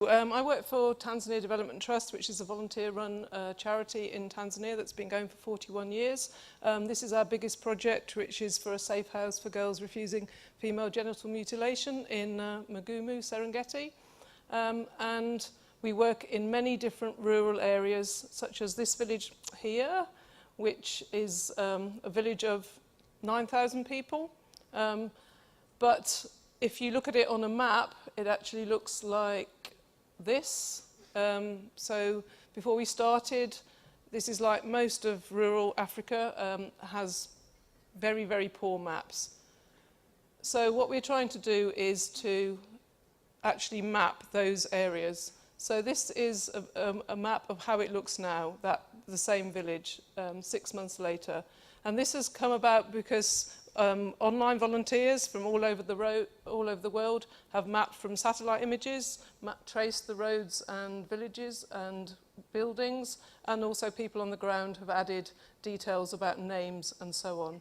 I work for Tanzania Development Trust, which is a volunteer-run charity in Tanzania that's been going for 41 years. This is our biggest project, which is for a safe house for girls refusing female genital mutilation in Mugumu, Serengeti. And we work in many different rural areas, such as this village here, which is a village of 9,000 people. But if you look at it on a map, it actually looks like this. So before we started, this is like most of rural Africa, has very, very poor maps. So what we're trying to do is to actually map those areas. So this is a map of how it looks now, the same village, 6 months later. And this has come about because online volunteers from all over the world have mapped from satellite images, traced the roads and villages and buildings, and also people on the ground have added details about names and so on.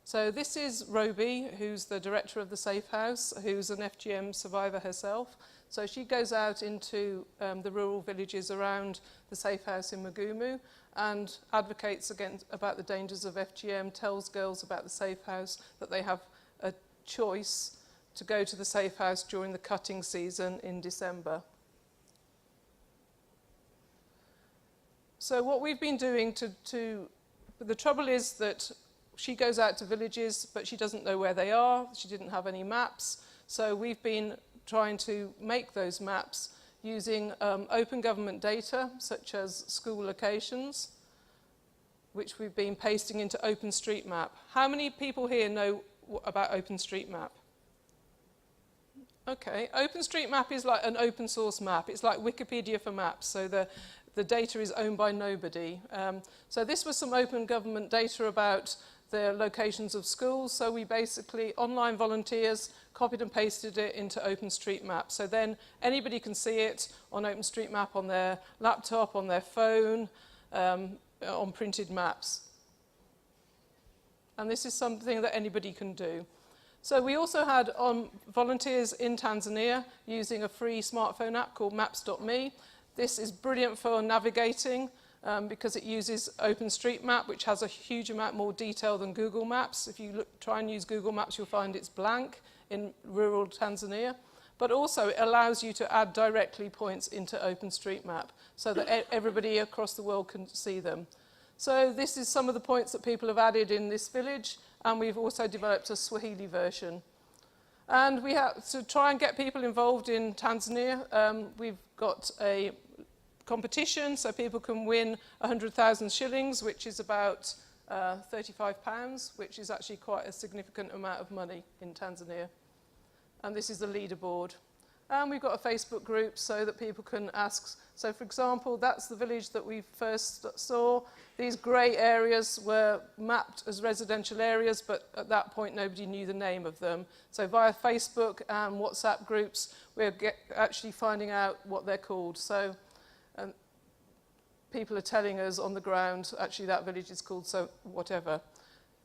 So this is Roby, who's the director of the Safe House, who's an FGM survivor herself. So she goes out into the rural villages around the Safe House in Mugumu and advocates about the dangers of FGM, tells girls about the Safe House, that they have a choice to go to the Safe House during the cutting season in December. So what we've been doing the trouble is that she goes out to villages, but she doesn't know where they are. She didn't have any maps. So we've been trying to make those maps using open government data, such as school locations, which we've been pasting into Openstreetmap. How many people here know about Openstreetmap? Okay, Openstreetmap is like an open source map. It's like Wikipedia for maps, so the data is owned by nobody. So this was some open government data about the locations of schools. So we basically, online volunteers, copied and pasted it into Openstreetmap. So then anybody can see it on Openstreetmap on their laptop, on their phone, on printed maps. And this is something that anybody can do. So we also had volunteers in Tanzania using a free smartphone app called Maps.me. This is brilliant for navigating because it uses Openstreetmap, which has a huge amount more detail than Google Maps. If you try and use Google Maps, you'll find it's blank in rural Tanzania. But also it allows you to add directly points into Openstreetmap so that everybody across the world can see them. So this is some of the points that people have added in this village, and we've also developed a Swahili version. And we have to try and get people involved in Tanzania. We've got a competition, so people can win 100,000 shillings, which is about £35, which is actually quite a significant amount of money in Tanzania. And this is the leaderboard. And we've got a Facebook group so that people can ask. So for example, that's the village that we first saw. These grey areas were mapped as residential areas, but at that point nobody knew the name of them. So via Facebook and WhatsApp groups, we're actually finding out what they're called. So people are telling us on the ground, actually that village is called so whatever.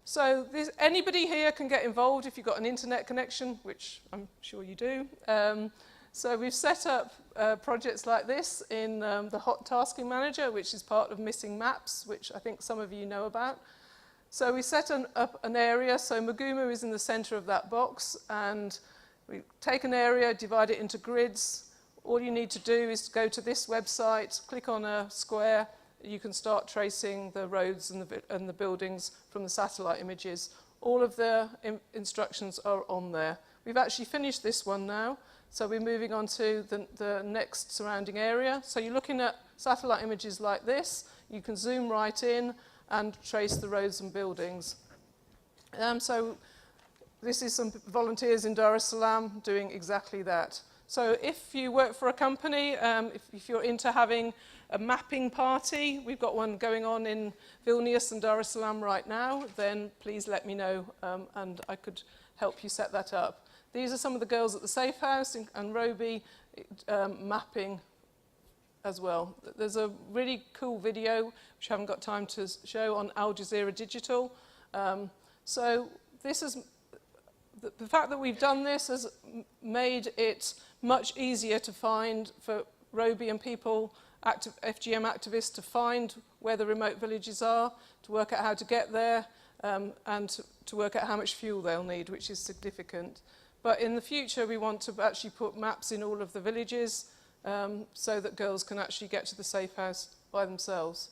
So anybody here can get involved if you've got an internet connection, which I'm sure you do. So we've set up projects like this in the Hot Tasking Manager, which is part of Missing Maps, which I think some of you know about. So we set up an area, so Mugumu is in the center of that box, and we take an area, divide it into grids. All you need to do is go to this website, click on a square. You can start tracing the roads and the buildings from the satellite images. All of the instructions are on there. We've actually finished this one now, so we're moving on to the next surrounding area. So you're looking at satellite images like this. You can zoom right in and trace the roads and buildings. So this is some volunteers in Dar es Salaam doing exactly that. So if you work for a company, if you're into having a mapping party, we've got one going on in Vilnius and Dar es Salaam right now, then please let me know and I could help you set that up. These are some of the girls at the Safe House and Roby mapping as well. There's a really cool video, which I haven't got time to show, on Al Jazeera Digital. So this is the fact that we've done this has made it much easier to find for Roby and people, FGM activists, to find where the remote villages are, to work out how to get there, and to work out how much fuel they'll need, which is significant. But in the future, we want to actually put maps in all of the villages so that girls can actually get to the safe house by themselves.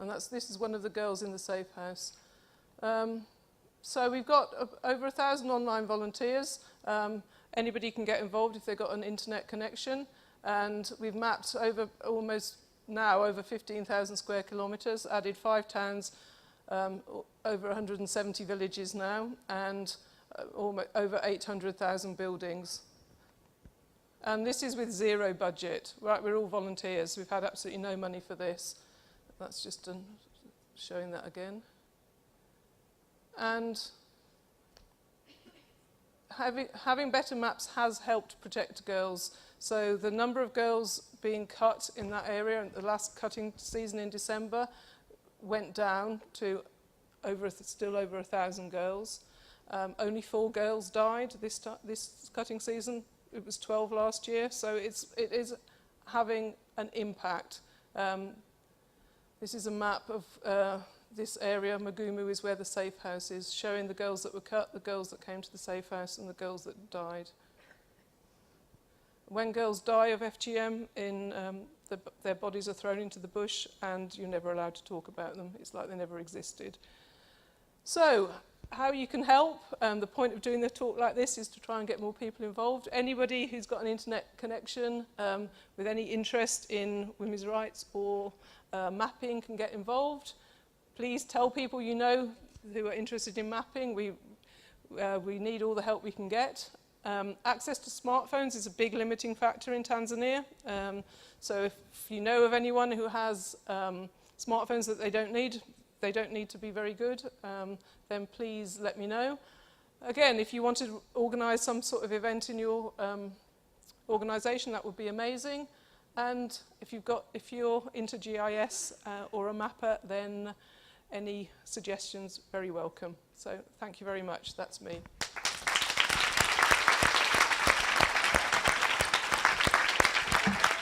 And this is one of the girls in the safe house. So we've got over 1,000 online volunteers. Anybody can get involved if they've got an internet connection. And we've mapped over 15,000 square kilometres, added 5 towns, over 170 villages now, and over 800,000 buildings. And this is with zero budget. Right, we're all volunteers. We've had absolutely no money for this. That's just showing that again. And having better maps has helped protect girls. So the number of girls being cut in that area, the last cutting season in December, went down to still over 1,000 girls. Only 4 girls died this cutting season. It was 12 last year, so it is having an impact. This is a map of this area. Magumu is where the safe house is, showing the girls that were cut, the girls that came to the safe house, and the girls that died. When girls die of FGM, their bodies are thrown into the bush, and you're never allowed to talk about them. It's like they never existed. So, how you can help? The point of doing the talk like this is to try and get more people involved. Anybody who's got an internet connection with any interest in women's rights or mapping can get involved. Please tell people you know who are interested in mapping. We need all the help we can get. Access to smartphones is a big limiting factor in Tanzania. So if you know of anyone who has smartphones that they don't need to be very good, then please let me know. Again, if you want to organise some sort of event in your organisation, that would be amazing. And if you're into GIS or a mapper, then any suggestions very welcome. So thank you very much. That's me.